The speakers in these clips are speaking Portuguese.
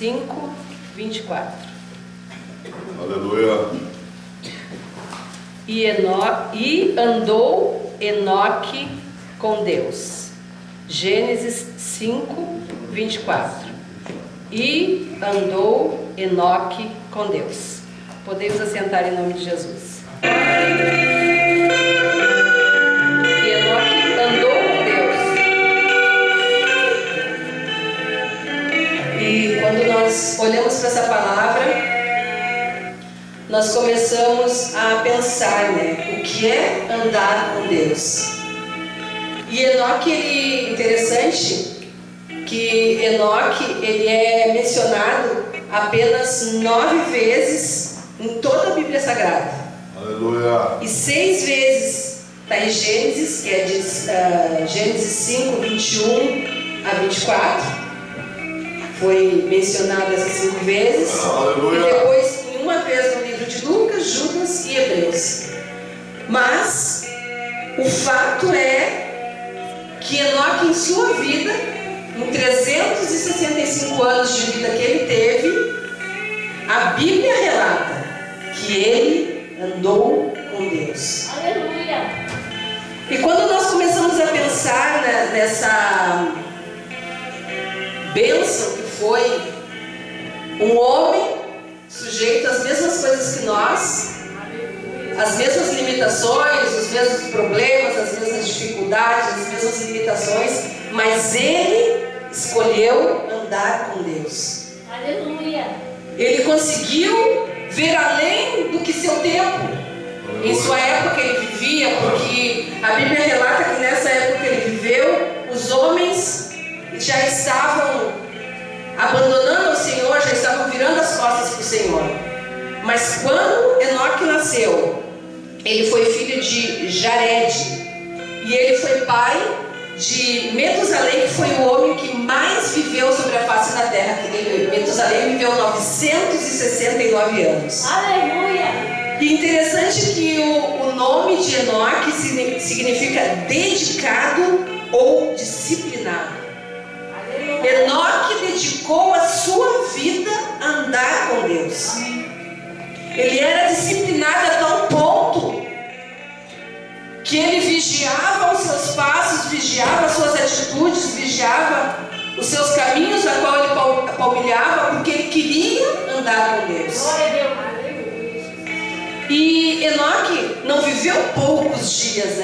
5, 24. Aleluia. E andou Enoque com Deus. Gênesis 5, 24. E andou Enoque com Deus. Podemos assentar em nome de Jesus. E Enoque andou com Deus. E quando nós olhamos para essa palavra, nós começamos a pensar, o que é andar com Deus? E Enoque, interessante que Enoque, ele é mencionado apenas 9 vezes em toda a Bíblia Sagrada. Aleluia. E 6 vezes está em Gênesis, que é de Gênesis 5, 21 a 24. Foi mencionado essas 5 vezes. Aleluia. E depois, uma vez no livro de Lucas, Judas e Hebreus. Mas o fato é que Enoque, em sua vida, em 365 anos de vida que ele teve, a Bíblia relata que ele andou com Deus. Aleluia. E quando nós começamos a pensar nessa bênção que foi um homem sujeito às mesmas coisas que nós, as mesmas limitações, os mesmos problemas, as mesmas dificuldades, as mesmas limitações, mas ele escolheu andar com Deus. Aleluia. Ele conseguiu ver além do que seu tempo, em sua época ele vivia, porque a Bíblia relata que nessa época que ele viveu, os homens já estavam abandonando o Senhor, já estavam virando as costas para o Senhor. Mas quando Enoque nasceu, ele foi filho de Jared, e ele foi pai de Metusalém, que foi o homem que mais viveu sobre a face da terra. Metusalém viveu 969 anos. Aleluia. E interessante que o nome de Enoque significa dedicado ou disciplinado. Enoque dedicou a sua vida a andar com Deus. Ele era disciplinado a tal ponto que ele vigiava os seus passos, vigiava as suas atitudes, vigiava os seus caminhos a qual ele palmilhava, porque ele queria andar com Deus. Glória a Deus. E Enoque não viveu poucos dias,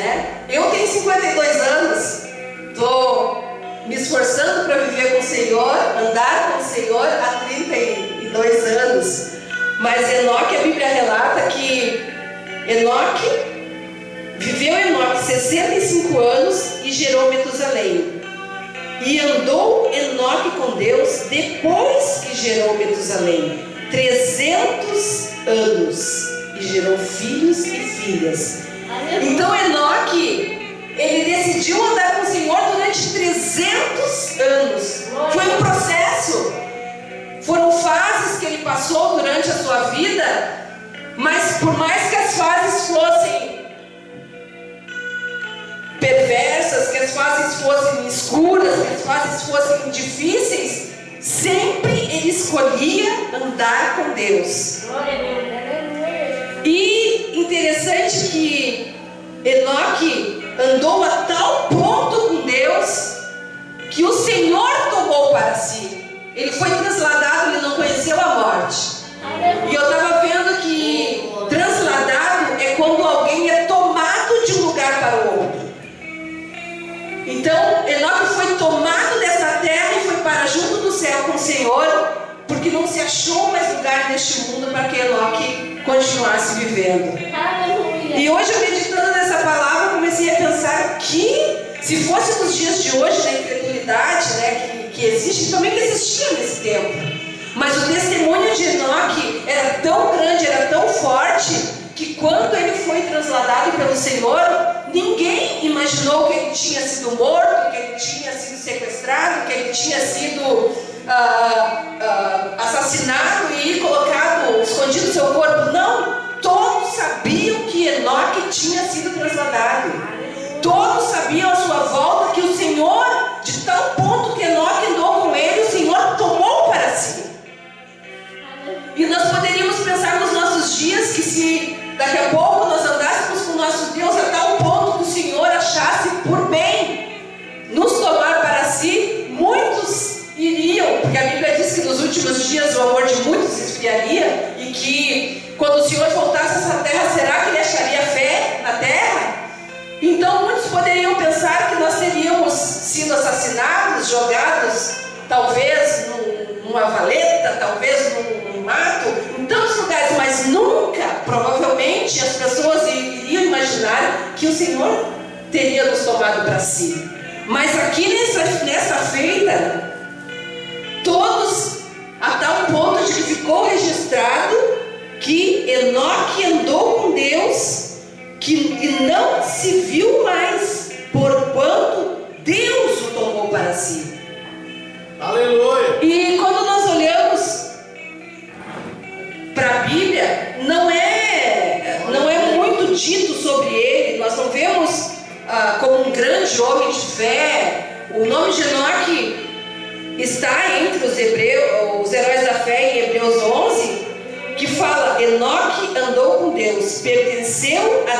Eu tenho 52 anos, estou me esforçando para viver com o Senhor, andar com o Senhor há 32 anos. Mas Enoque, a Bíblia relata que viveu 65 anos e gerou Metusalém. E andou Enoque com Deus depois que gerou Metusalém 300 anos e gerou filhos e filhas. Então Enoque, ele decidiu andar com o Senhor durante 300 anos. Foi um processo. Foram fases que ele passou durante a sua vida, mas por mais que as fases fossem perversas, que as fases fossem escuras, que as fases fossem difíceis, sempre ele escolhia andar com Deus. Glória a Deus. E interessante que Enoque andou a tal ponto com Deus que o Senhor tomou para si. Ele foi trasladado, ele não conheceu a morte. E eu estava vendo que trasladado é quando alguém é tomado de um lugar para o outro. Então Enoque foi tomado dessa terra e foi para junto do céu com o Senhor, porque não se achou mais lugar neste mundo para que Enoque continuasse vivendo. Aleluia. E hoje, eu meditando nessa palavra, comecei a pensar que, se fosse nos dias de hoje, na incredulidade que existe, também que existia nesse tempo, mas o testemunho de Enoque era tão grande, era tão forte, que quando ele foi trasladado pelo Senhor, ninguém imaginou que ele tinha sido morto, que ele tinha sido sequestrado, que ele tinha sido assassinado e colocado, escondido seu corpo. Não, todos sabiam que Enoque tinha sido trasladado. Todos sabiam à sua volta que o Senhor, de tal ponto que Enoque andou com ele, o Senhor tomou para si. daqui a pouco nós andássemos com o nosso Deus a tal ponto que o Senhor achasse por bem nos tomar para si, muitos iriam, porque a Bíblia diz que nos últimos dias o amor de muitos esfriaria, e que quando o Senhor voltasse a essa terra, será que ele acharia fé na terra? Então muitos poderiam pensar que nós teríamos sido assassinados, jogados talvez numa valeta, talvez num mato, em tantos lugares, mas nunca, provavelmente, as pessoas iriam imaginar que o Senhor teria nos tomado para si. Mas aqui nessa feita, todos, a tal ponto de que ficou registrado que Enoque andou com Deus, e não se viu mais, porquanto Deus o tomou para si. Aleluia! E quando nós olhamos para a Bíblia, não é muito dito sobre ele. Nós não vemos como um grande homem de fé. O nome de Enoque está entre os heróis da fé em Hebreus 11, que fala: Enoque andou com Deus, pertenceu à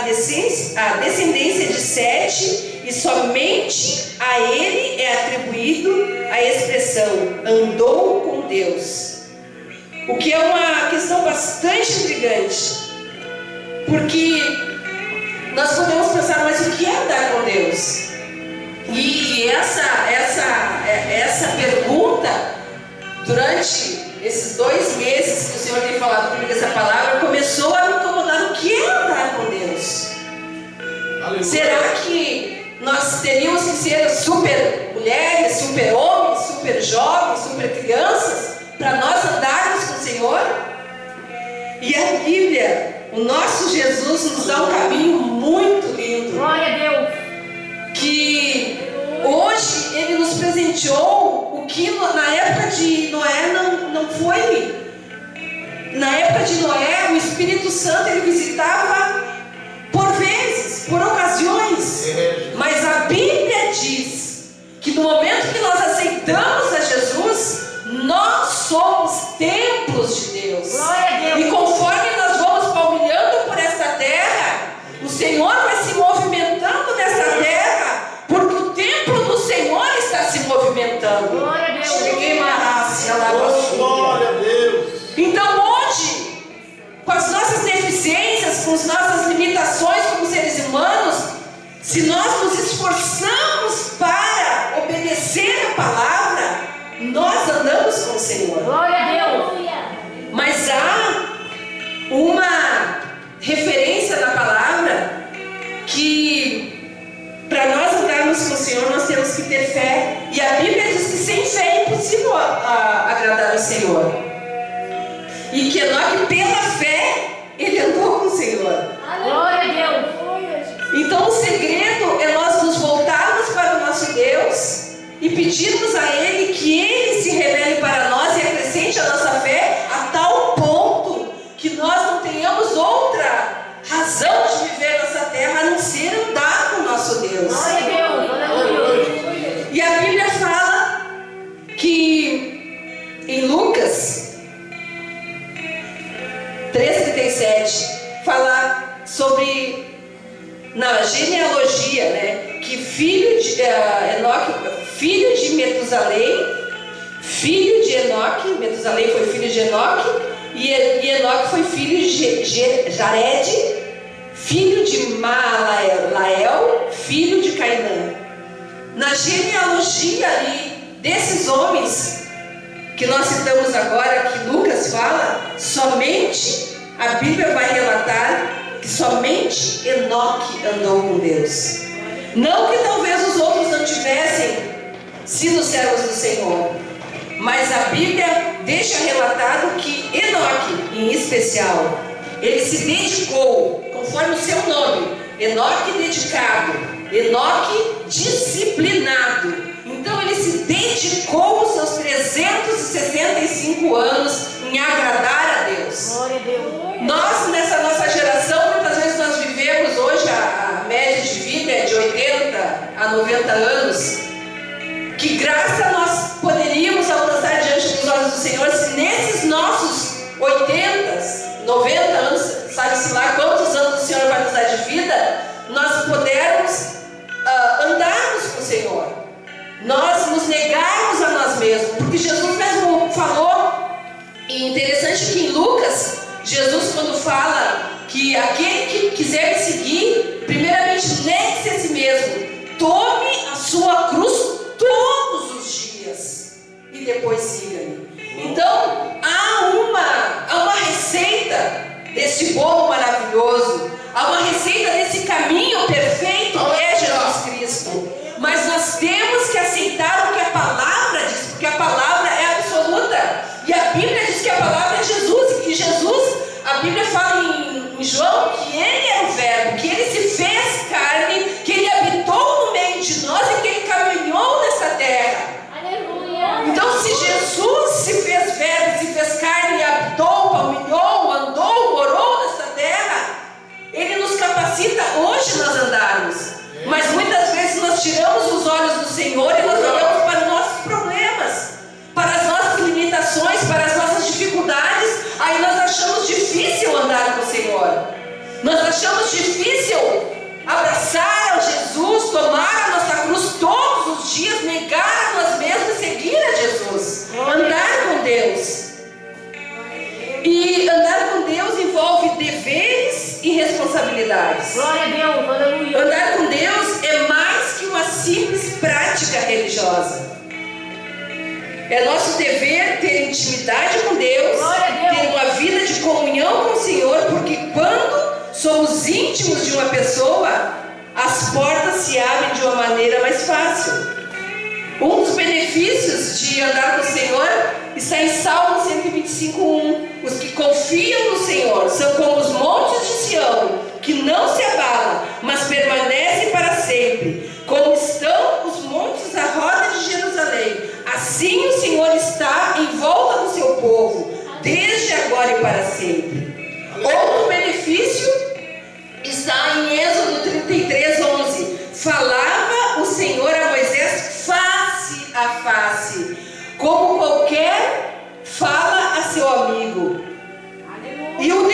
descendência de Sete, e somente a ele é atribuído a expressão andou com Deus. O que é uma questão bastante intrigante, porque nós podemos pensar, mas o que é andar com Deus? E essa pergunta, durante esses 2 meses que o Senhor tem falado comigo essa palavra, começou a me incomodar. O que é andar com Deus? Aleluia. Será que nós teríamos que ser super mulheres, super homens, super jovens, super crianças, para nós andarmos com o Senhor? E a Bíblia, o nosso Jesus, nos dá um caminho muito lindo. Glória a Deus. Que hoje Ele nos presenteou o que na época de Noé não foi. Na época de Noé, o Espírito Santo ele visitava por vezes, por ocasiões. Mas a Bíblia diz que no momento que nós aceitamos a Jesus, nós somos templos de Deus. Glória a Deus. E conforme nós vamos palmilhando por esta terra, o Senhor vai se movimentando nesta terra, porque o templo do Senhor está se movimentando. Glória a Deus. Cheguei Marácia lá. Glória a Deus! Então hoje, com as nossas deficiências, com as nossas limitações como seres humanos, se nós nos esforçamos para obedecer a palavra, nós andamos com o Senhor. Glória a Deus. Mas há uma referência na palavra que para nós andarmos com o Senhor nós temos que ter fé. E a Bíblia diz que sem fé é impossível agradar ao Senhor. E que Enoque, pela fé, ele andou com o Senhor. Glória a Deus. Então o segredo é nós nos voltarmos para o nosso Deus e pedirmos a Ele que Ele se revele para nós e acrescente a nossa fé a tal ponto que nós não tenhamos outra razão de viver nessa terra a não ser andar com o nosso Deus. Glória a Deus. Aleluia. E a Bíblia fala que em Lucas 3,37 fala sobre na genealogia, né, que filho de Enoque, filho de Metusalém, filho de Enoque, Metusalém foi filho de Enoque, e Enoque foi filho de Jared, filho de Maalael, filho de Cainã. Na genealogia ali desses homens que nós citamos agora, que Lucas fala, somente a Bíblia vai relatar que somente Enoque andou com Deus. Não que talvez os outros não tivessem sido servos do Senhor, mas a Bíblia deixa relatado que Enoque, em especial, ele se dedicou, conforme o seu nome, Enoque dedicado, Enoque disciplinado. Então ele se dedicou os seus 365 anos em agradar a Deus. Glória a Deus. Nós, nessa nossa geração, muitas vezes nós vivemos hoje, a média de vida é de 80 a 90 anos. Que graça nós poderíamos alcançar diante dos olhos do Senhor se nesses nossos 80, 90 anos, sabe-se lá quantos nós pudermos andarmos com o Senhor, nós nos negarmos a nós mesmos, porque Jesus mesmo falou, e interessante que em Lucas, Jesus quando fala que aquele que quiser me seguir, primeiramente negue-se a si mesmo, tome a sua cruz todos os dias e depois siga-me. Então há uma receita desse bolo maravilhoso, há uma receita desse caminho perfeito que é Jesus Cristo, mas nós temos que aceitar o que a palavra diz, porque a palavra é absoluta, e a Bíblia diz que a palavra é Jesus, e que Jesus, a Bíblia fala em João que ele é o verbo, que ele se fez carne, que ele habitou no meio de nós e que ele caminhou nessa terra. Aleluia. Então, se Jesus se fez verbo, se fez carne e habitou, caminhou, andou, morou nessa terra, ele nos capacita hoje nós andarmos. Mas muitas vezes nós tiramos os olhos do Senhor e nós olhamos para os nossos problemas, para as nossas limitações, para as nossas dificuldades. Aí nós achamos difícil andar com o Senhor, nós achamos difícil abraçar ao Jesus, tomar a nossa cruz todos os dias, negar a nós mesmos e seguir a Jesus, andar com Deus. E andar com Deus envolve deveres e responsabilidades. Glória a Deus, aleluia. Andar com Deus é mais que uma simples prática religiosa. É nosso dever ter intimidade com Deus, ter uma vida de comunhão com o Senhor, porque quando somos íntimos de uma pessoa, as portas se abrem de uma maneira mais fácil. Um dos benefícios de andar com o Senhor está em Salmo 125:1. Os que confiam no Senhor são como os montes de Sião, que não se abalam, mas permanecem para sempre. Como estão os montes à roda de Jerusalém, assim o Senhor está em volta do seu povo, desde agora e para sempre. Outro benefício está em Êxodo 33:11. Falava o Senhor a Moisés face a face, como qualquer fala a seu amigo. E o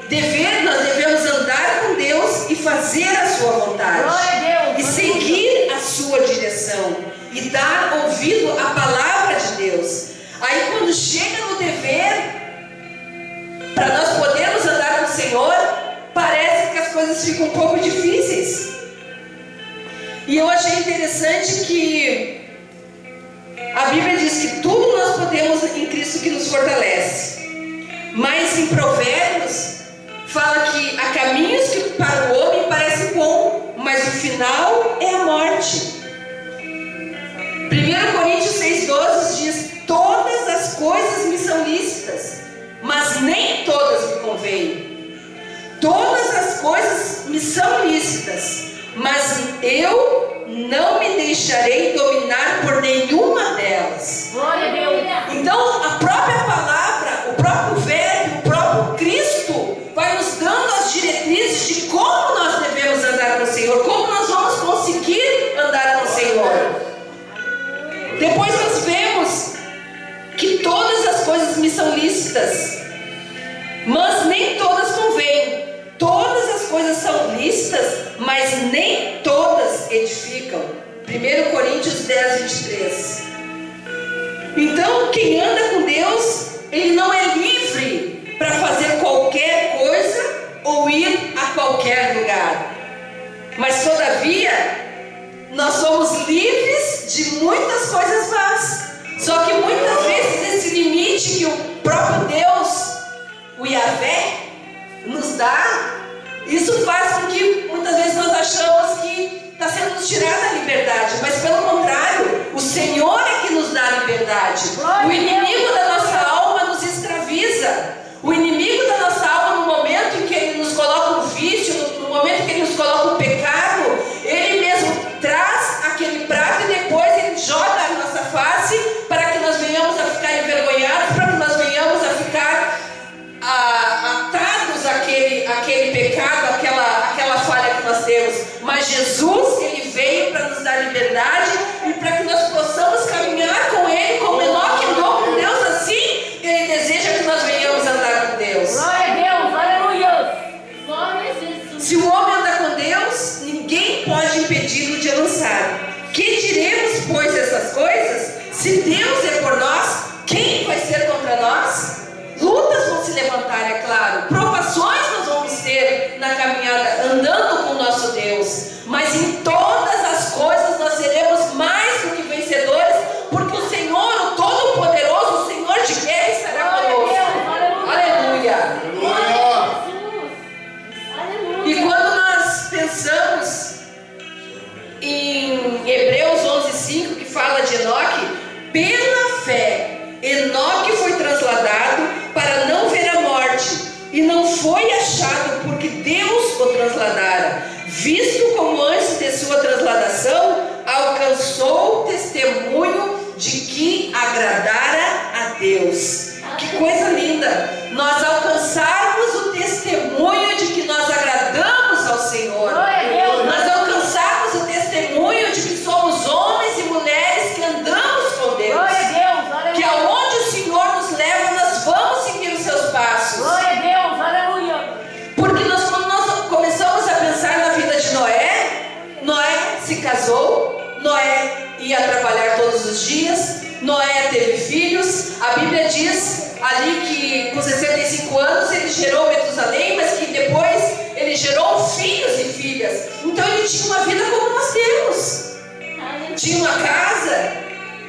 dever, nós devemos andar com Deus e fazer a sua vontade. Glória a Deus. E seguir a sua direção. E dar ouvido à palavra de Deus. Aí quando chega no dever, para nós podermos andar com o Senhor, parece que as coisas ficam um pouco difíceis. E eu achei interessante que a Bíblia diz que tudo nós podemos em Cristo que nos fortalece. Mas em Provérbios fala que há caminhos que para o homem parecem bom, mas o final é a morte. 1 Coríntios 6:12 diz: todas as coisas me são lícitas, mas nem todas me convêm. Todas as coisas me são lícitas, mas eu não me deixarei dominar por nenhuma delas. Glória a Deus. Então a própria palavra, o próprio verbo, o próprio Cristo vai nos dando as diretrizes de como nós devemos andar com o Senhor, como nós vamos conseguir andar com o Senhor. Depois nós vemos que todas as coisas me são lícitas, mas nem todas convêm. Todas as coisas são lícitas, mas nem todas edificam. 1 Coríntios 10:23. Então quem anda com Deus, ele não é livre para fazer qualquer coisa ou ir a qualquer lugar. Mas todavia, nós somos livres de muitas coisas más. Só que muitas vezes esse limite que o próprio Deus, o Yahvé, nos dá, isso faz com que muitas vezes nós achamos que está sendo nos tirada a liberdade. Mas pelo contrário, o Senhor é que nos dá a liberdade. O inimigo da nossa alma nos escraviza. O inimigo da nossa alma, no momento em que ele nos coloca um vício, no momento em que ele nos coloca um pecado, ele mesmo traz aquele prato e depois ele joga na nossa face para que nós venhamos a ficar envergonhados, para que nós venhamos a ficar atados àquele pecado, aquela falha que nós temos. Mas Jesus, ele veio para nos dar liberdade e para que nós possamos caminhar com ele como Enoque andou com Deus. Enoque foi trasladado para não ver a morte, e não foi achado porque Deus o trasladara, visto como antes de sua trasladação alcançou o testemunho de que agradara a Deus. Que coisa linda! Nós alcançarmos o testemunho de que nós agradamos ao Senhor. Nós alcançarmos o testemunho de que somos homens e mulheres que andamos com Deus. Que aonde o Senhor nos leva, nós vamos seguir os seus passos. Porque quando nós começamos a pensar na vida de Noé se casou, Noé ia trabalhar todos os dias, Noé teve filhos. A Bíblia diz ali que com 65 anos ele gerou Metusalém, mas que depois ele gerou filhos e filhas. Então ele tinha uma vida como nós temos. Tinha uma casa,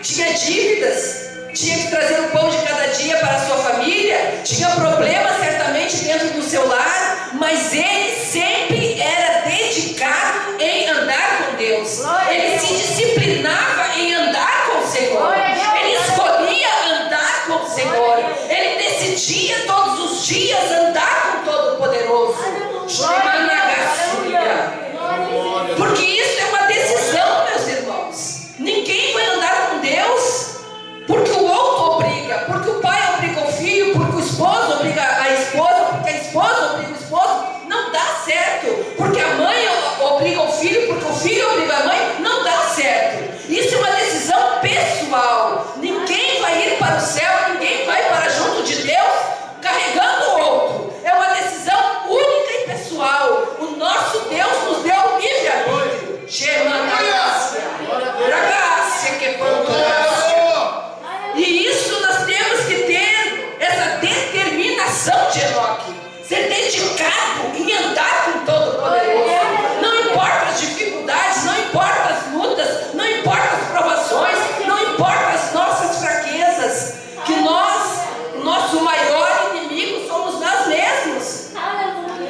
tinha dívidas, tinha que trazer o pão de cada dia para a sua família, tinha problemas certamente dentro do seu lar, mas ele sempre era dedicado em andar com Deus. Ele se disciplinava em andar com o Senhor. Ele escolhia andar com o Senhor. Ele decidia todos os dias andar com o Todo-Poderoso. Porque isso é uma decisão, meus irmãos. Ninguém vai andar com Deus porque o outro obriga, porque o pai obriga o filho, porque o esposo obriga a esposa, porque a esposa obriga o esposo. Não dá certo. Porque a mãe obriga o filho, porque o filho obriga a mãe. Não dá certo. Isso é uma decisão pessoal. Ninguém vai ir para o céu, ninguém vai para junto de Deus carregando o outro. É uma decisão única e pessoal. O nosso Deus nos deu livre-arbítrio. E isso nós temos que ter essa determinação de Enoque. Ser dedicado em andar com o Todo-Poderoso. Não importa as dificuldades, não importa as lutas, não importa as provações, não importa as nossas fraquezas. Que o nosso maior inimigo somos nós mesmos.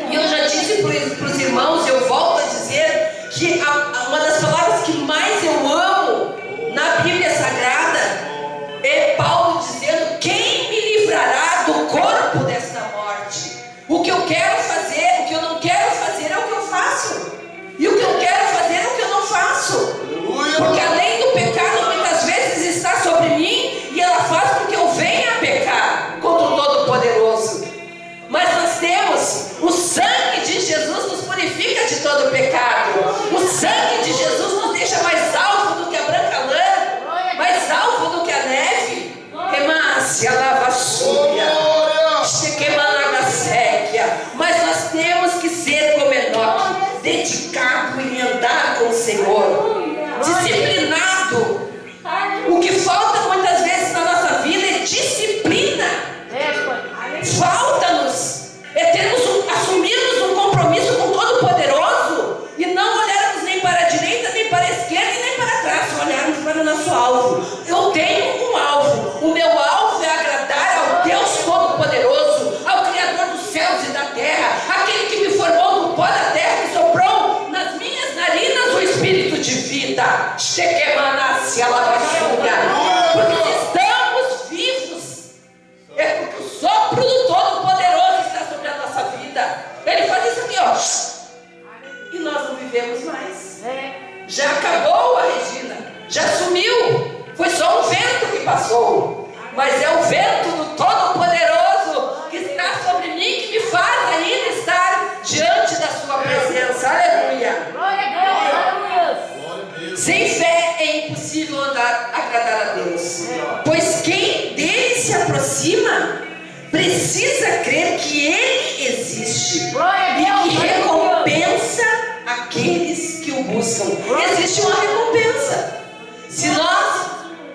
E eu já disse para os irmãos, eu volto a dizer, que uma das palavras que mais eu amo na Bíblia Sagrada é Paulo dizendo: quem me livrará do corpo desta morte? O que eu quero fazer, o que eu não quero fazer é o que eu faço. E o que eu quero fazer é o que eu não faço. Porque além do pecado muitas vezes está sobre mim, e ela faz com que eu venha a pecar contra o Todo-Poderoso. Mas nós temos o sangue de Jesus, nos purifica de todo pecado. O sangue de Jesus nos deixa mais alvo do que a branca lã, mais alvo do que a neve. Mas nós temos que ser como Enoque, dedicado em andar com o Senhor, disciplinado. O que falta muitas vezes na nossa vida é disciplina. Falta-nos assumirmos um compromisso com o Todo-Poderoso e não olharmos nem para a direita, nem para a esquerda e nem para trás, olharmos para o nosso alvo. Eu tenho um alvo. O meu alvo é agradar ao Deus Todo-Poderoso, ao Criador dos céus e da terra, aquele que me formou do pó da terra, que soprou nas minhas narinas o Espírito de vida. Porque se estamos vivos, é porque o sopro do Todo-Poderoso está sobre a nossa vida. Ele faz isso aqui, ó, e nós não vivemos mais. Já acabou a Regina, já sumiu. Foi só um vento que passou, mas é o vento do Todo-Poderoso que está sobre mim, que me faz ainda estar diante da sua presença. Aleluia. Sem fé é impossível agradar a Deus, pois quem dele se aproxima precisa crer que ele existe e que recompensa aqueles que o buscam. Existe uma recompensa. Se nós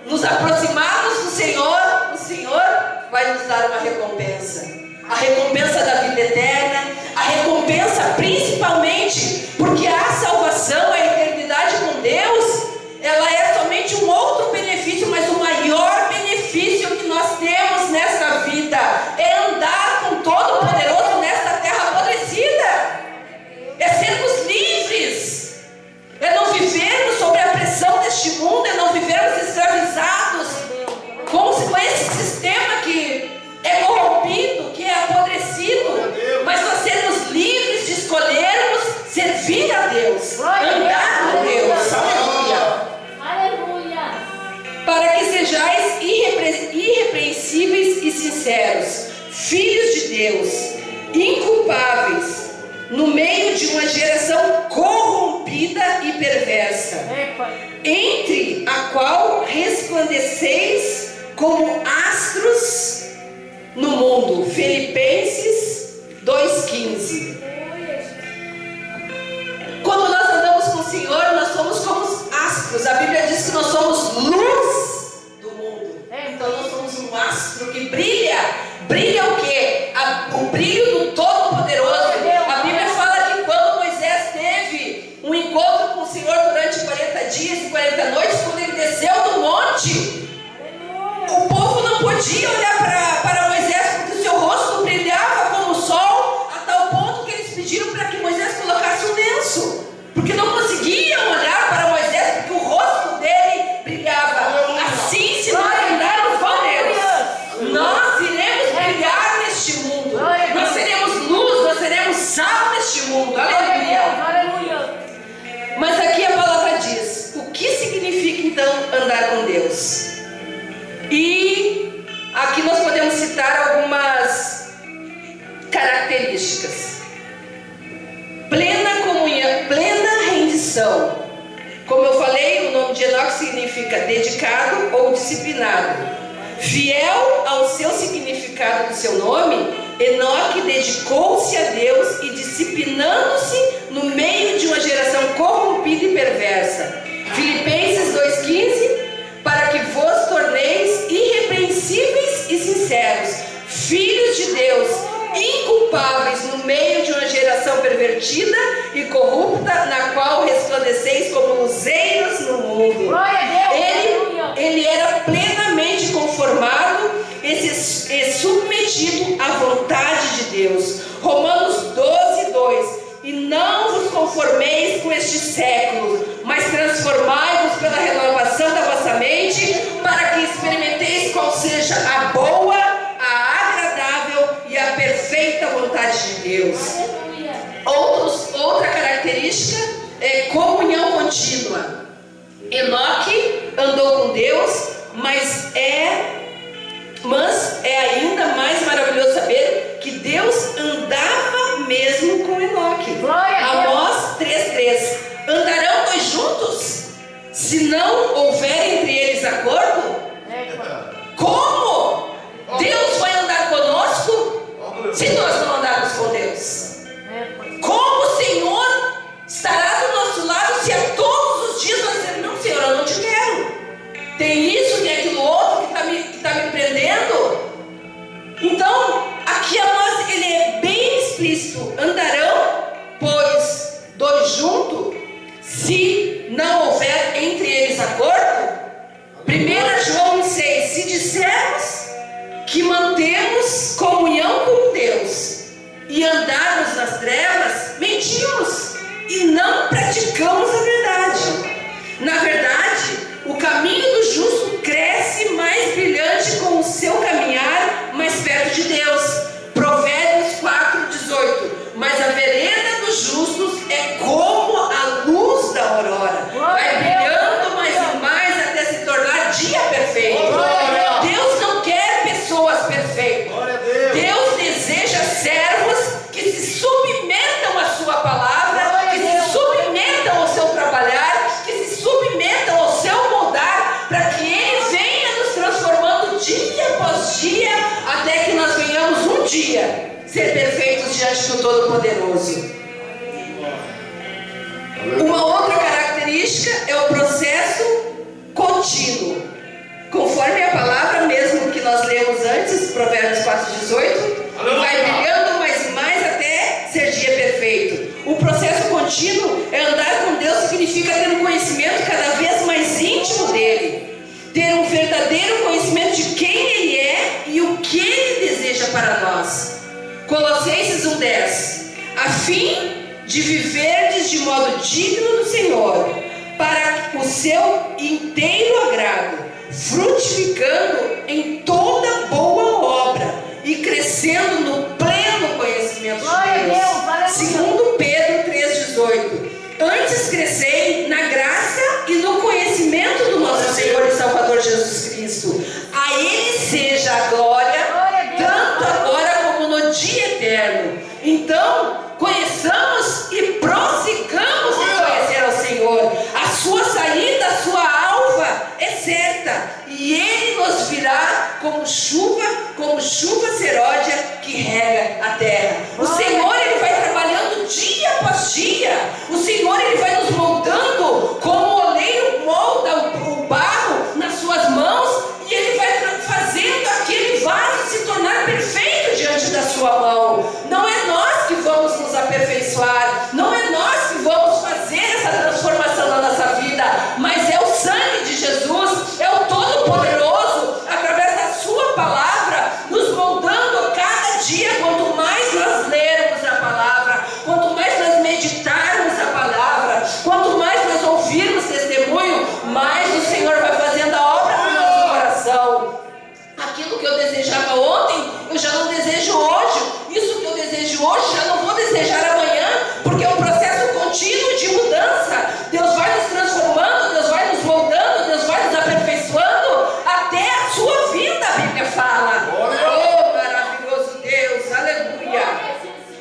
nos aproximarmos do Senhor, o Senhor vai nos dar uma recompensa. A recompensa da vida eterna, a recompensa principalmente porque a salvação, a eternidade com Deus, ela é somente um outro benefício, mas o maior benefício que nós temos nesta vida é andar com Todo-Poderoso nesta terra apodrecida, é sermos livres, é não vivermos sob a pressão deste mundo, é não vivermos escravizados com esses sinceros, filhos de Deus, inculpáveis, no meio de uma geração corrompida e perversa, entre a qual resplandeceis como astros no mundo. Filipenses 2,15. Quando nós andamos com o Senhor, nós somos como os astros. A Bíblia diz que nós somos luz do mundo. Então nós somos um astro que brilha. Brilha o quê? O brilho do Todo-Poderoso. A Bíblia fala que quando Moisés teve um encontro com o Senhor durante 40 dias e 40 noites, quando ele desceu do monte, o povo não podia olhar para Moisés, porque o seu rosto brilhava como o sol, a tal ponto que eles pediram para que Moisés colocasse um lenço, porque não conseguiam olhar para Moisés, porque o rosto dele brilhava. Assim, se nós andarmos com Deus, nós iremos brilhar neste mundo, nós seremos luz, nós seremos sal neste mundo. Aleluia! Mas aqui a palavra diz: o que significa então andar com Deus? E aqui nós podemos citar algumas características. Plena comunhão, plena rendição. Como eu falei, o nome de Enoque significa dedicado ou disciplinado. Fiel ao seu significado do seu nome, Enoque dedicou-se a Deus e disciplinando-se no meio de uma geração corrompida e perversa. Filipenses 2,15. Para que vos torneis irrepreensíveis e sinceros, filhos de Deus, inculpáveis no meio de uma geração pervertida e corrupta, na qual resplandeceis como luzeiros no mundo. Ele era plenamente conformado e submetido à vontade de Deus. Romanos 12:2. E não vos conformeis com este século, mas transformai-vos pela renovação da vossa mente, para que experimenteis qual seja a boa, a agradável e a perfeita vontade de Deus. Outra característica é comunhão contínua. Enoque andou com Deus, mas é ainda mais maravilhoso saber que Deus andava mesmo com Enoque. Amós 3:3. Andarão dois juntos, se não houver entre eles acordo? Como Deus vai andar conosco se nós não andarmos com Deus? Como o Senhor estará do nosso lado se a todos os dias nós dizemos: não, Senhor, eu não te quero, tem isso, tem aquilo outro que está me prendendo? Então, aqui Amós, ele é bem explícito: andarão, pois, dois juntos, se não houver entre eles acordo. 1 João 6: se dissermos que mantemos comunhão com Deus e andarmos nas trevas, mentimos e não praticamos a verdade. Na verdade, o caminho do justo cresce mais brilhante com o seu caminhar mais perto de Deus. Provérbios 4:18. Mas a vereda dos justos é como a luz da aurora, vai brilhando mais e mais até se tornar dia perfeito. Deus não quer pessoas perfeitas. Deus deseja servos que se submetam à sua palavra, que se submetam ao seu trabalhar, que se submetam ao seu moldar, para que Ele venha nos transformando dia após dia, até que nós venhamos um dia ser perfeitos diante do Todo-Poderoso. Uma outra característica é o processo contínuo. Conforme a palavra mesmo que nós lemos antes, Provérbios 4:18, vai brilhando mais e mais até ser dia perfeito. O processo contínuo é andar com Deus, significa ter um conhecimento cada vez mais íntimo dele, ter um verdadeiro conhecimento de quem Ele é e o que Ele deseja para nós. Colossenses 1:10. A fim de viverdes de modo digno do Senhor, para o seu inteiro agrado, frutificando em toda boa obra e crescendo no pleno conhecimento de Deus. Segundo Pedro 3:18. Antes crescei na graça e no conhecimento do nosso Senhor e Salvador Jesus Cristo. A Ele seja a glória Então, conheçamos e prossigamos em conhecer ao Senhor. A sua saída, a sua alva é certa, e Ele nos virá como chuva seródia que rega a terra. O Senhor, Ele vai trabalhando dia após dia. O Senhor, Ele vai nos moldando como o oleiro molda o barro nas suas mãos, e Ele vai fazendo aquele vaso se tornar perfeito diante da sua mão. Não é nós que vamos nos aperfeiçoar, não é nós que vamos fazer essa transformação na nossa vida, mas é o sangue de Jesus, é o Todo-Poderoso, através da sua palavra, nos moldando a cada dia. Quanto mais nós lermos a palavra, quanto mais nós meditarmos a palavra, quanto mais nós ouvirmos testemunho, mais o Senhor vai fazendo a obra no nosso coração. Aquilo que eu desejava ontem, eu já não desejo hoje. Isso que eu desejo hoje, já não vou desejar amanhã, porque é um processo contínuo de mudança. Deus vai nos transformando, Deus vai nos moldando, Deus vai nos aperfeiçoando até a sua vinda, a Bíblia fala. Oh, maravilhoso Deus, aleluia.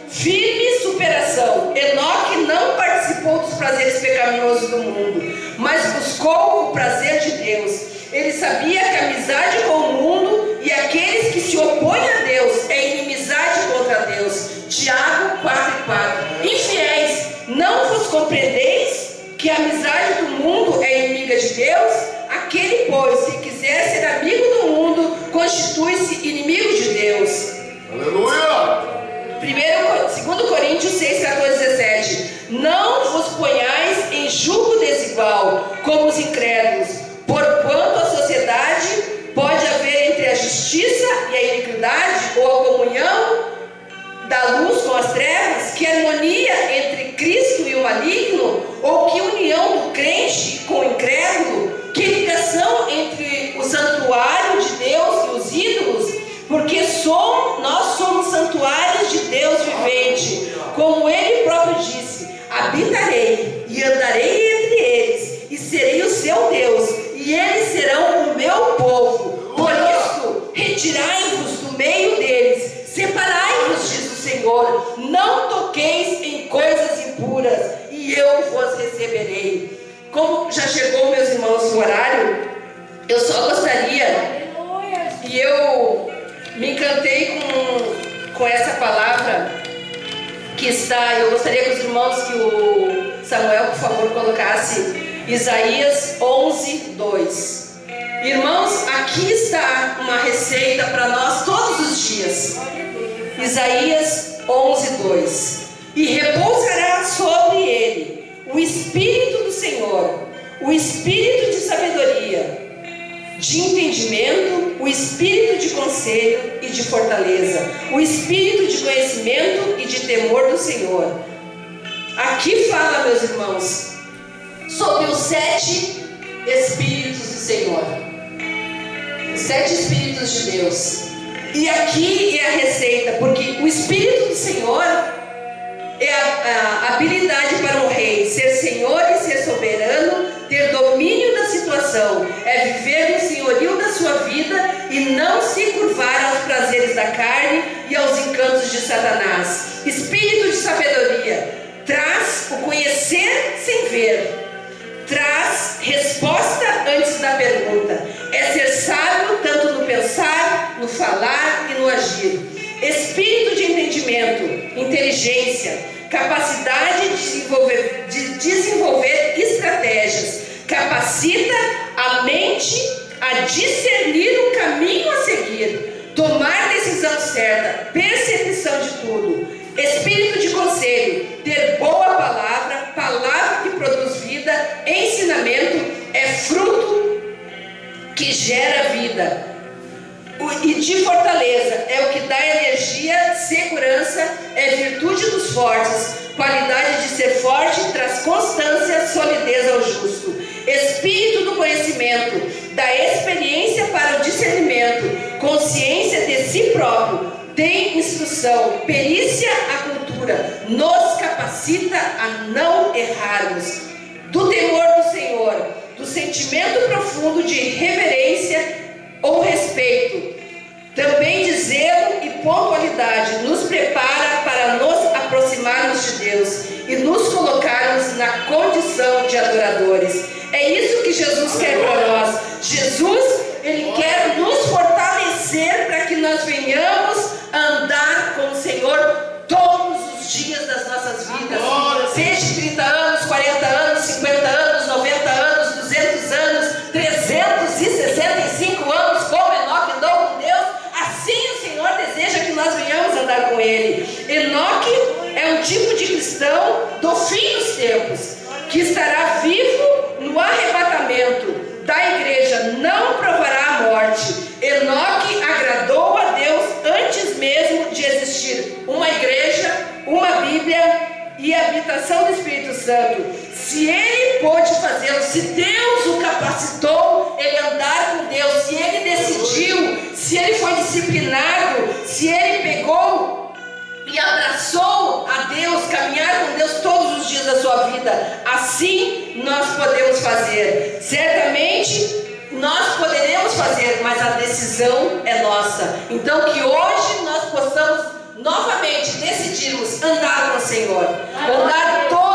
Firme superação. Enoque não participou dos prazeres pecaminosos do mundo, mas buscou o prazer de Deus. Ele sabia que a amizade com o mundo e aqueles que se opõem a Deus é inimizade contra Deus. Tiago 4:4. Infiéis, não vos compreendeis que a amizade do mundo é inimiga de Deus? Aquele, pois, que quiser ser amigo do mundo, constitui-se inimigo de Deus. Aleluia! 2 Coríntios 6:14-17. Não vos ponhais em julgo desigual como os incrédulos, porquanto a sociedade pode haver entre a justiça e a iniquidade, ou a comunhão da luz com as trevas? Que harmonia entre Cristo e o maligno? Ou que união do crente com o incrédulo? Que ligação entre o santuário de Deus e os ídolos? Porque nós somos santuários de Deus vivente. Como Ele próprio disse: habitarei e andarei entre eles, e serei o seu Deus, e eles serão o meu povo. Por isso, retirai-vos do meio deles, separai-vos, diz o Senhor. Não toqueis em coisas impuras, e eu vos receberei. Como já chegou, meus irmãos, o horário, eu só gostaria, e eu me encantei com essa palavra que está. Eu gostaria que os irmãos, que o Samuel, por favor, colocasse Isaías 11:2. Irmãos, aqui está uma receita para nós todos os dias. Isaías 11:2. E repousará sobre ele o Espírito do Senhor, o Espírito de sabedoria, de entendimento, o Espírito de conselho e de fortaleza, o Espírito de conhecimento e de temor do Senhor. Aqui fala, meus irmãos, sobre os 7 Espíritos do Senhor, os 7 Espíritos de Deus. E aqui é a receita, porque o Espírito do Senhor é a habilidade para um rei ser senhor e ser soberano, ter domínio da situação, é viver no senhorio da sua vida e não se curvar aos prazeres da carne e aos encantos de Satanás. Espírito de sabedoria traz o conhecer sem ver, traz resposta antes da pergunta, é ser sábio tanto no pensar, no falar e no agir. Espírito de entendimento, inteligência, capacidade de desenvolver estratégias, capacita a mente a discernir o caminho a seguir, tomar decisão certa, percepção de tudo. Espírito de conselho, ter boa palavra, palavra que produz vida, ensinamento, é fruto que gera vida. E de fortaleza, é o que dá energia, segurança, é virtude dos fortes, qualidade de ser forte, traz constância, solidez ao justo. Espírito do conhecimento, da experiência para o discernimento, consciência de si próprio, tem instrução, perícia à cultura, nos capacita a não errarmos. Do temor do Senhor, do sentimento profundo de reverência ou respeito, também de zelo e pontualidade, nos prepara para nos aproximarmos de Deus e nos colocarmos na condição de adoradores. É isso que Jesus quer para nós. Jesus, Ele quer nos fortalecer para que nós venhamos andar com o Senhor todos os dias das nossas vidas. Seja 30 anos, 40 anos, 50 anos, 90 anos, 200 anos, 365 anos, como Enoque andou com Deus, assim o Senhor deseja que nós venhamos andar com Ele. Enoque é um tipo de cristão do fim dos tempos, que estará vivo no arrebatamento da igreja, não provará a morte. Enoque agradou a Deus antes mesmo de existir uma igreja, uma Bíblia e a habitação do Espírito Santo. Se ele pôde fazê-lo, se Deus o capacitou ele andar com Deus, se ele decidiu, se ele foi disciplinado, se ele pegou e abraçou a Deus, caminhar com Deus todos os dias da sua vida, assim nós podemos fazer. Certamente nós poderemos fazer, mas a decisão é nossa. Então que hoje nós possamos novamente decidirmos andar com o Senhor, andar todos